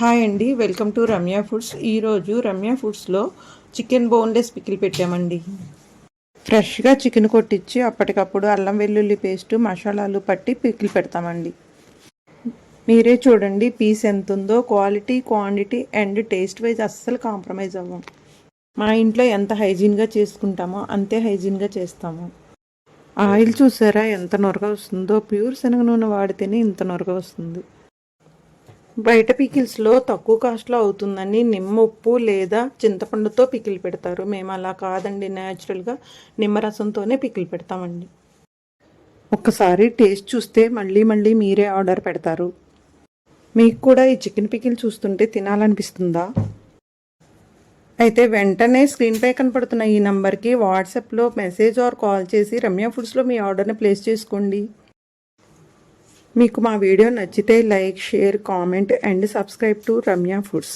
Hi అండి, welcome to Ramya foods. ఈరోజు Ramya ఫుడ్స్లో chicken boneless pickle పెట్టామండి. ఫ్రెష్గా చికెన్ కొట్టించి అప్పటికప్పుడు అల్లం వెల్లుల్లి పేస్ట్ మసాలాలు పట్టి పికిల్ పెడతామండి. మీరే చూడండి పీస్ ఎంత ఉందో. Quality, quantity and taste wise అస్సలు కాంప్రమైజ్ అవ్వం. మా ఇంట్లో ఎంత హైజీన్గా చేసుకుంటామో అంతే హైజీన్గా చేస్తాము. ఆయిల్ చూసారా ఎంత నొరగ వస్తుందో. ప్యూర్ శనగ నూనె వాడితేనే ఇంత నొరగ వస్తుంది. బయట పికిల్స్లో తక్కువ కాస్ట్లో అవుతుందని నిమ్మ ఉప్పు లేదా చింతపండుతో పికిల్ పెడతారు. మేము అలా కాదండి, న్యాచురల్గా నిమ్మరసంతోనే పికిల్ పెడతామండి. ఒక్కసారి టేస్ట్ చూస్తే మళ్ళీ మళ్ళీ మీరే ఆర్డర్ పెడతారు. మీకు కూడా ఈ చికెన్ పికిల్ చూస్తుంటే తినాలనిపిస్తుందా? అయితే వెంటనే స్క్రీన్పై కనపడుతున్న ఈ నంబర్కి వాట్సాప్లో మెసేజ్ ఆర్ కాల్ చేసి రమ్య ఫుడ్స్లో మీ ఆర్డర్ని ప్లేస్ చేసుకోండి. మీకు మా వీడియో నచ్చితే like, share, comment and subscribe to Ramya foods.